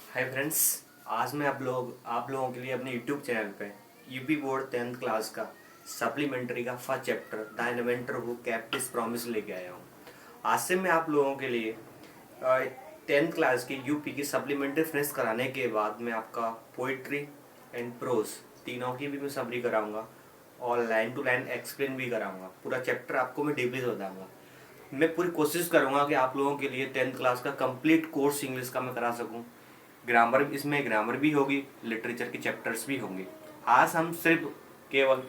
Hi friends. आज मैं आप लोगों के लिए अपने यूट्यूब चैनल पे यूपी बोर्ड 10th क्लास का सप्लीमेंट्री का first chapter the inventor who kept his promise लेके आया हूँ। आज से मैं आप लोगों के लिए 10th क्लास की यूपी की सप्लीमेंट्री फिनिश कराने के बाद मैं आपका पोइट्री एंड प्रोज तीनों की भी मैं समरी कराऊंगा और लाइन टू लाइन एक्सप्लेन भी कराऊंगा। पूरा चैप्टर आपको मैं डीपली से बताऊंगा। मैं पूरी कोशिश करूंगा कि आप लोगों के लिए 10th क्लास का कंप्लीट कोर्स इंग्लिश का मैं करा सकूं। ग्रामर, इसमें ग्रामर भी होगी, लिटरेचर के चैप्टर्स भी होंगे। आज हम सिर्फ केवल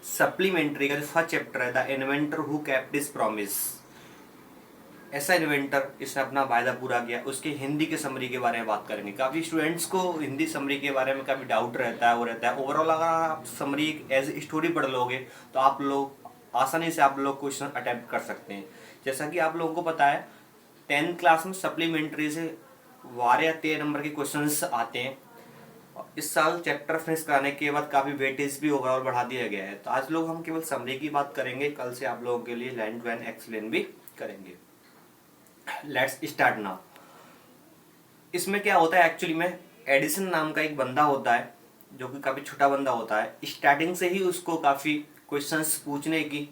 सप्लीमेंट्री का जो फर्स्ट चैप्टर है the inventor who kept his promise, ऐसा इन्वेंटर इसने अपना वायदा पूरा किया, उसके हिंदी के समरी के बारे में बात करेंगे। काफ़ी स्टूडेंट्स को हिंदी समरी के बारे में काफ़ी डाउट रहता है, वो रहता है। ओवरऑल अगर आप समरी एज ए स्टोरी पढ़ लोगे तो आप लोग आसानी से आप लोग क्वेश्चन अटेम्प्ट कर सकते हैं। जैसा कि आप लोगों को पता है 10th क्लास में सप्लीमेंट्री से 12 या 13 नंबर के क्वेश्चंस आते हैं। इस साल चैप्टर फिनिश कराने के बाद काफ़ी वेटेज भी ओवरऑल बढ़ा दिया गया है। तो आज लोग हम केवल समरी की बात करेंगे, कल से आप लोगों के लिए लाइन टू लाइन एक्सप्लेन भी करेंगे। Let's start now. इसमें क्या होता है एक्चुअली में, एडिसन नाम का एक बंदा होता है जो कि काफ़ी छोटा बंदा होता है। स्टार्टिंग से ही उसको काफ़ी क्वेश्चंस पूछने की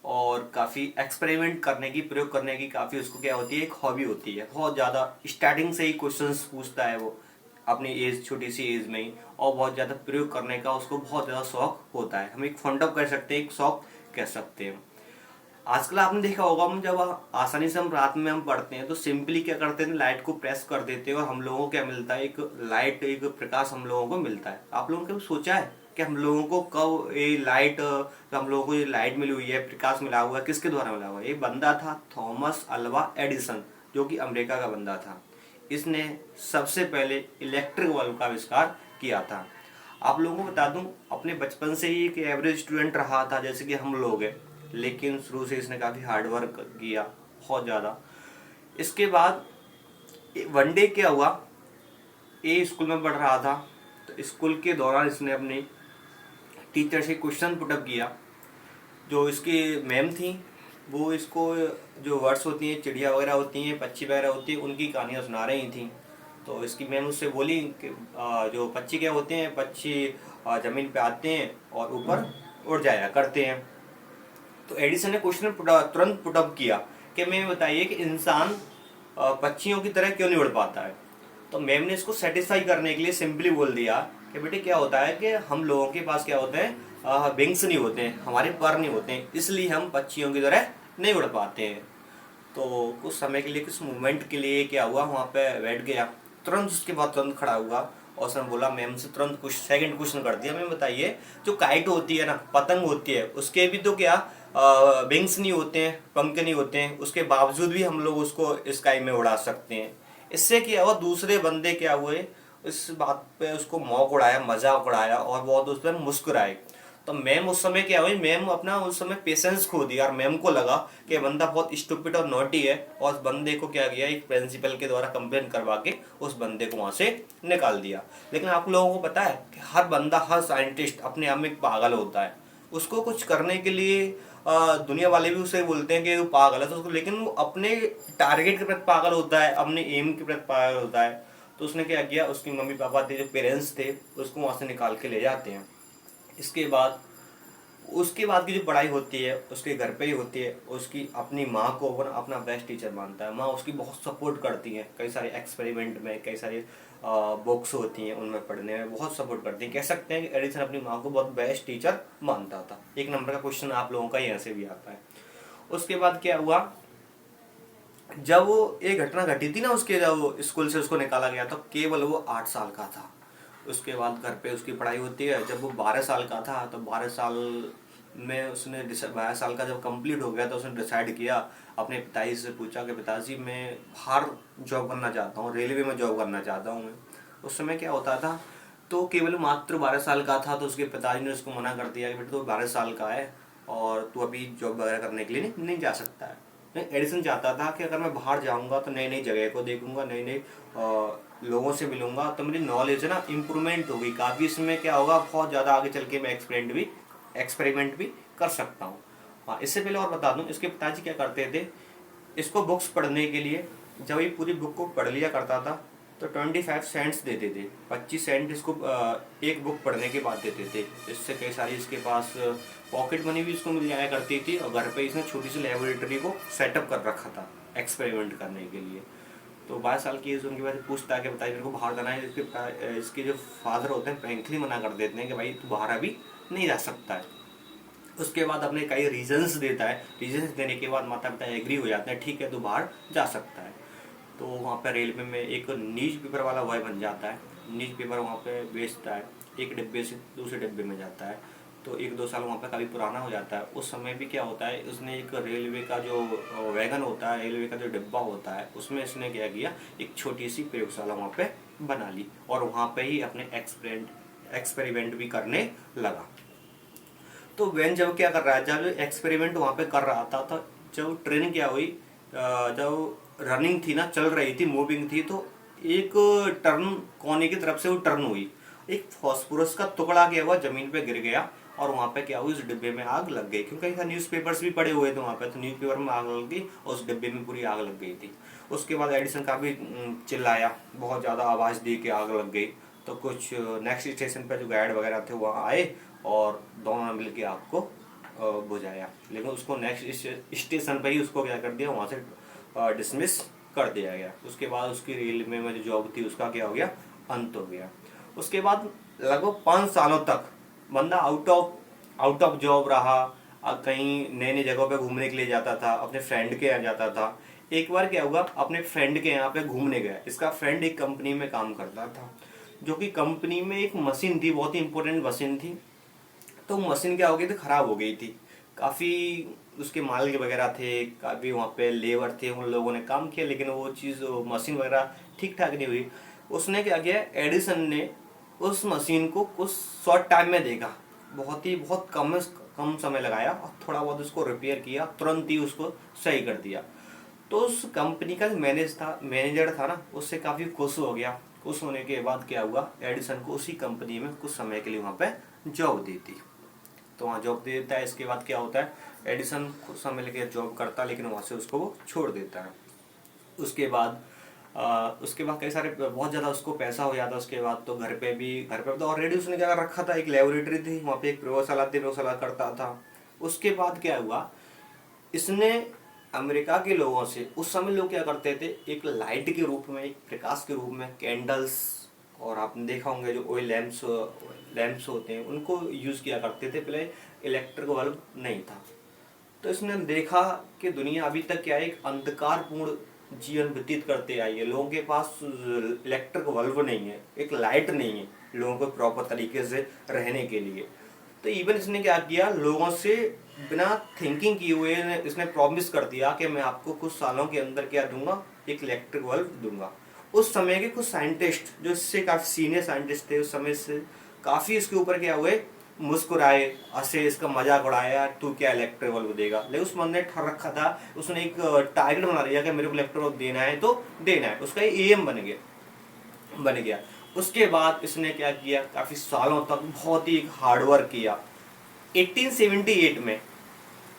और काफ़ी एक्सपेरिमेंट करने की, प्रयोग करने की काफ़ी उसको क्या होती है, एक हॉबी होती है। बहुत ज़्यादा स्टार्टिंग से ही क्वेश्चंस पूछता है वो अपनी एज, छोटी सी एज में ही, और बहुत ज़्यादा प्रयोग करने का उसको बहुत ज़्यादा शौक होता है। हम एक फंड अप कर सकते हैं, एक शौक कह सकते हैं। आजकल आपने देखा होगा, हम जब आसानी से हम रात में हम पढ़ते हैं तो सिंपली क्या करते हैं, लाइट को प्रेस कर देते हैं और हम लोगों को क्या मिलता है, एक लाइट, एक प्रकाश हम लोगों को मिलता है। आप लोगों ने कभी सोचा है कि हम लोगों को कब ये लाइट, हम लोगों को ये लाइट मिली हुई है, प्रकाश मिला हुआ है, किसके द्वारा मिला हुआ है? ये बंदा था थॉमस अल्वा एडिसन, जो कि अमेरिका का बंदा था। इसने सबसे पहले इलेक्ट्रिक बल्ब का आविष्कार किया था। आप लोगों को बता दूं, अपने बचपन से ही एक एवरेज स्टूडेंट रहा था जैसे कि हम लोग हैं, लेकिन शुरू से इसने काफ़ी हार्ड वर्क किया, बहुत ज़्यादा। इसके बाद वन डे क्या हुआ, ये स्कूल में पढ़ रहा था, तो स्कूल के दौरान इसने अपनी टीचर से क्वेश्चन पुटअप किया। जो इसकी मैम थी वो इसको जो वर्ड्स होती हैं, चिड़िया वगैरह होती हैं, पक्षी वगैरह होती हैं, उनकी कहानियाँ सुना रही थी। तो इसकी मैम उससे बोली कि जो पक्षी क्या होते हैं, पक्षी ज़मीन पे आते हैं और ऊपर उड़ जाया करते हैं। तो एडिसन ने क्वेश्चन तुरंत पुटअप किया कि मैम बताइए कि इंसान पक्षियों की तरह क्यों नहीं उड़ पाता है? तो मैम ने इसको सेटिस्फाई करने के लिए सिंपली बोल दिया कि बेटे क्या होता है कि हम लोगों के पास क्या होते हैं, विंग्स नहीं होते हैं, हमारे पर नहीं होते हैं, इसलिए हम पक्षियों की तरह नहीं उड़ पाते हैं। तो कुछ समय के लिए, कुछ मूवमेंट के लिए क्या हुआ, वहाँ पे बैठ गया। तुरंत उसके बाद तुरंत खड़ा हुआ और उसने बोला, मैम से तुरंत कुछ सेकंड क्वेश्चन कर दिया, मैम बताइए जो काइट होती है ना, पतंग होती है, उसके भी तो क्या विंग्स नहीं होते हैं, पंख नहीं होते हैं, उसके बावजूद भी हम लोग उसको स्काई में उड़ा सकते हैं। इससे क्या हुआ, दूसरे बंदे क्या हुए, इस बात पे उसको मौक उड़ाया, मजाक उड़ाया और बहुत उस पर मुस्कुराए। तो मैम उस समय क्या हुई, मैम अपना उस समय पेशेंस खो दिया और मैम को लगा कि बंदा बहुत स्टूपिड और नॉटी है, और उस बंदे को क्या किया, एक प्रिंसिपल के द्वारा कंप्लेन करवा के उस बंदे को वहां से निकाल दिया। लेकिन आप लोगों को पता है कि हर बंदा, हर साइंटिस्ट अपने आप में एक पागल होता है। उसको कुछ करने के लिए दुनिया वाले भी उसे बोलते हैं कि वो पागल है, तो उसको, लेकिन वो अपने टारगेट के प्रति पागल होता है, अपने एम के प्रति पागल होता है। तो उसने क्या किया, उसकी मम्मी पापा थे, जो पेरेंट्स थे, उसको वहाँ से निकाल के ले जाते हैं। इसके बाद उसके बाद की जो पढ़ाई होती है उसके घर पे ही होती है। उसकी अपनी माँ को वो अपना बेस्ट टीचर मानता है। माँ उसकी बहुत सपोर्ट करती है, कई सारे एक्सपेरिमेंट में, कई सारे बुक्स होती हैं उनमें पढ़ने में बहुत सपोर्ट करती है। कह सकते हैं कि एडिसन अपनी माँ को बहुत बेस्ट टीचर मानता था। एक नंबर का क्वेश्चन आप लोगों का यहाँ से भी आता है। उसके बाद क्या हुआ, जब वो ये घटना घटी थी ना, उसके जब वो स्कूल से उसको निकाला गया तो केवल वो 8 साल का था। उसके बाद घर पे उसकी पढ़ाई होती है। जब वो 12 साल का था तो 12 साल में उसने 12 साल का जब कंप्लीट हो गया तो उसने डिसाइड किया, अपने पिताजी से पूछा कि पिताजी मैं बाहर जॉब करना चाहता हूँ, रेलवे में जॉब करना चाहता हूँ मैं। उस समय क्या होता था, तो केवल मात्र 12 साल का था, तो उसके पिताजी ने उसको मना कर दिया कि बेटा तो 12 साल का है और तू अभी जॉब वगैरह करने के लिए नहीं जा सकता है। नहीं, एडिसन चाहता था कि अगर मैं बाहर जाऊंगा तो नई नई जगह को देखूंगा, नई नई लोगों से मिलूंगा, तो मेरी नॉलेज है ना इम्प्रूवमेंट होगी काफ़ी। इसमें क्या होगा, बहुत ज़्यादा आगे चल के मैं एक्सपेरिमेंट भी कर सकता हूँ। हाँ, इससे पहले और बता दूँ, इसके पिताजी क्या करते थे, इसको बुक्स पढ़ने के लिए, जब ये पूरी बुक को पढ़ लिया करता था तो 25 सेंट्स देते थे, 25 सेंट इसको एक बुक पढ़ने के बाद देते थे। इससे कई सारी इसके पास पॉकेट मनी भी इसको मिल जाया करती थी, और घर पे इसने छोटी सी लेबोरेटरी को सेटअप कर रखा था एक्सपेरिमेंट करने के लिए। तो 22 साल की एज उनके बाद पूछता है कि बताइए मेरे को बाहर जाना है। इसके जो फादर होते हैं फ्रैंकली मना कर देते हैं कि भाई तू बाहर अभी नहीं जा सकता है। उसके बाद अपने कई रीजंस देता है, रीजंस देने के बाद माता पिता एग्री हो जाते हैं, ठीक है तू बाहर जा सकता है। तो वहाँ पे रेलवे में एक न्यूज़ पेपर वाला बॉय बन जाता है, न्यूज़ पेपर वहाँ पे बेचता है, एक डिब्बे से दूसरे डिब्बे में जाता है। तो 1-2 साल वहाँ पे काफ़ी पुराना हो जाता है। उस समय भी क्या होता है, उसने एक रेलवे का जो वैगन होता है, रेलवे का जो डिब्बा होता है, उसमें इसने क्या किया, एक छोटी सी प्रयोगशाला वहाँ पे बना ली, और वहाँ पे ही अपने एक्सपेरिमेंट भी करने लगा। तो वैन जब क्या कर रहा है, जब एक्सपेरिमेंट वहाँ पे कर रहा था, तो जब ट्रेन क्या हुई, जब रनिंग थी ना, चल रही थी, मूविंग थी, तो एक टर्न कोने की तरफ से वो टर्न हुई, एक फॉस्फोरस का टुकड़ा क्या हुआ जमीन पे गिर गया, और वहाँ पे क्या हुई, उस डिब्बे में आग लग गई। क्योंकि न्यूज़पेपर्स भी पड़े हुए थे वहाँ पे, तो न्यूज़पेपर में आग लग गई और उस डिब्बे में पूरी आग लग गई थी। उसके बाद एडिसन काफ़ी चिल्लाया, बहुत ज़्यादा आवाज़ दी कि आग लग गई। तो कुछ नेक्स्ट स्टेशन पे जो गाइड वगैरह थे वहाँ आए और दोनों मिल के आग को बुझाया। लेकिन उसको नेक्स्ट स्टेशन पे ही उसको क्या कर दिया, वहाँ से डिसमिस कर दिया गया। उसके बाद उसकी रेलवे में जो जॉब थी उसका क्या हो गया, अंत हो गया। उसके बाद लगभग 5 सालों तक बंदा आउट ऑफ जॉब रहा। कहीं नई नई जगहों पे घूमने के लिए जाता था, अपने फ्रेंड के यहाँ जाता था। एक बार क्या हुआ, अपने फ्रेंड के यहाँ पे घूमने गया। इसका फ्रेंड एक कंपनी में काम करता था, जो कि कंपनी में एक मशीन थी, बहुत ही इंपॉर्टेंट मशीन थी। तो मशीन क्या हो गई थी, खराब हो गई थी। काफ़ी उसके माल वगैरह थे, काफ़ी वहाँ पे लेबर थे, उन लोगों ने काम किया, लेकिन वो चीज़ मशीन वगैरह ठीक ठाक नहीं हुई। उसने क्या किया, एडिसन ने उस मशीन को कुछ शॉर्ट टाइम में देखा, बहुत कम समय लगाया और थोड़ा बहुत उसको रिपेयर किया, तुरंत ही उसको सही कर दिया। तो उस कंपनी का मैनेजर था ना, उससे काफ़ी खुश हो गया। खुश होने के बाद क्या हुआ, एडिसन को उसी कंपनी में कुछ समय के लिए वहाँ पे जॉब दी थी। तो वहाँ जॉब दे देता है। इसके बाद क्या होता है, एडिसन कुछ समय लेके जॉब करता है, लेकिन वहाँ से उसको वो छोड़ देता है। उसके बाद कई सारे बहुत ज़्यादा उसको पैसा हो जाता है। उसके बाद तो घर पे तो ऑलरेडी उसने क्या कर रखा था, एक लेबोरेटरी थी, वहाँ पे एक प्रयोगशाला करता था। उसके बाद क्या हुआ, इसने अमेरिका के लोगों से, उस समय लोग क्या करते थे, एक लाइट के रूप में, एक प्रकाश के रूप में कैंडल्स, और आपने देखा होंगे जो ऑयल लैंप्स होते हैं, उनको यूज़ किया करते थे। पहले इलेक्ट्रिक बल्ब नहीं था। तो इसने देखा कि दुनिया अभी तक क्या है, एक अंधकारपूर्ण जीवन व्यतीत करते आई है। लोगों के पास इलेक्ट्रिक बल्ब नहीं है, एक लाइट नहीं है लोगों को प्रॉपर तरीके से रहने के लिए। तो इवन इसने क्या किया, लोगों से बिना थिंकिंग किए हुए इसने प्रॉमिस कर दिया कि मैं आपको कुछ सालों के अंदर क्या दूंगा, एक इलेक्ट्रिक बल्ब दूंगा। उस समय के कुछ साइंटिस्ट जो इससे काफ़ी सीनियर साइंटिस्ट थे उस समय से, काफ़ी इसके ऊपर क्या हुए, मुस्कुराए, हंसे, इसका मजाक उड़ाया, तू क्या इलेक्ट्रिक बल्ब देगा। लेकिन उस बंदे ने ठर रखा था, उसने एक टारगेट बना लिया कि मेरे को इलेक्ट्रिक बल्ब देना है तो देना है। उसका एम बन गया। उसके बाद इसने क्या किया, काफ़ी सालों तक बहुत ही हार्डवर्क किया। 1878 में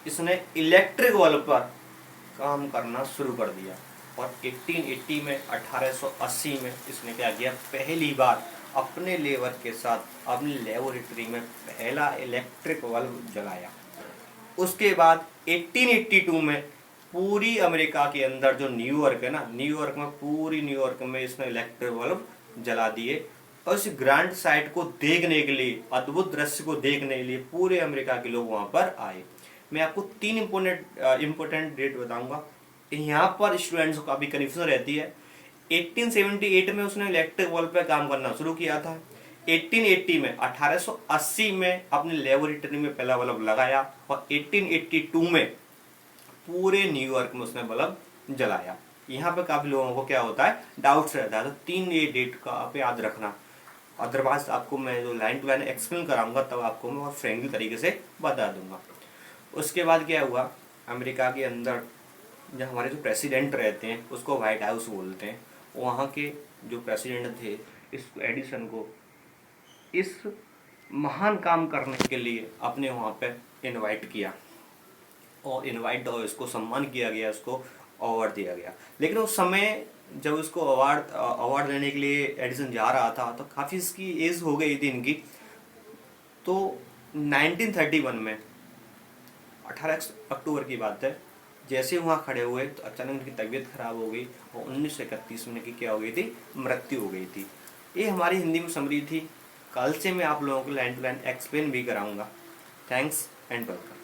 इसने इलेक्ट्रिक बल्ब पर काम करना शुरू कर दिया, और 1880 में इसने क्या किया, पहली बार अपने लेबर के साथ अपनी लेबोरेटरी में पहला इलेक्ट्रिक बल्ब जलाया। उसके बाद 1882 में पूरी अमेरिका के अंदर जो न्यूयॉर्क है ना, न्यूयॉर्क में इसने इलेक्ट्रिक बल्ब जला दिए। और इस ग्रैंड साइट को देखने के लिए, अद्भुत दृश्य को देखने के लिए पूरे अमेरिका के लोग वहां पर आए। मैं आपको 3 इंपोर्टेंट डेट बताऊंगा, यहाँ पर स्टूडेंट्स को काफी कन्फ्यूजन रहती है। 1878 में उसने इलेक्ट्रिक बल्ब पे काम करना शुरू किया था। 1880 में अपनी लेबोरेटरी में पहला बल्ब लगाया, और 1882 में पूरे न्यूयॉर्क में उसने बल्ब जलाया। यहाँ पे काफी लोगों को क्या होता है, डाउट्स रहता है। तो 3 ये डेट का आप याद रखना, अदरवाइज आपको मैं जो लाइन टू लाइन एक्सप्लेन कराऊंगा तब आपको मैं फ्रेंडली तरीके से बता दूंगा। उसके बाद क्या हुआ, अमेरिका के अंदर जो हमारे जो प्रेसिडेंट रहते हैं उसको व्हाइट हाउस बोलते हैं। वहाँ के जो प्रेसिडेंट थे, इस एडिसन को इस महान काम करने के लिए अपने वहाँ पे इनवाइट किया, और इसको सम्मान किया गया, इसको अवार्ड दिया गया। लेकिन उस समय जब उसको अवार्ड लेने के लिए एडिसन जा रहा था तो काफ़ी इसकी एज हो गई थी इनकी। तो 1931 में 18 अक्टूबर की बात है, जैसे वहाँ खड़े हुए तो अचानक उनकी तबीयत खराब हो गई और 1931 में की क्या हो गई थी, मृत्यु हो गई थी। ये हमारी हिंदी में समरी थी। कल से मैं आप लोगों को लाइन टू लाइन एक्सप्लेन भी कराऊंगा। Thanks and welcome.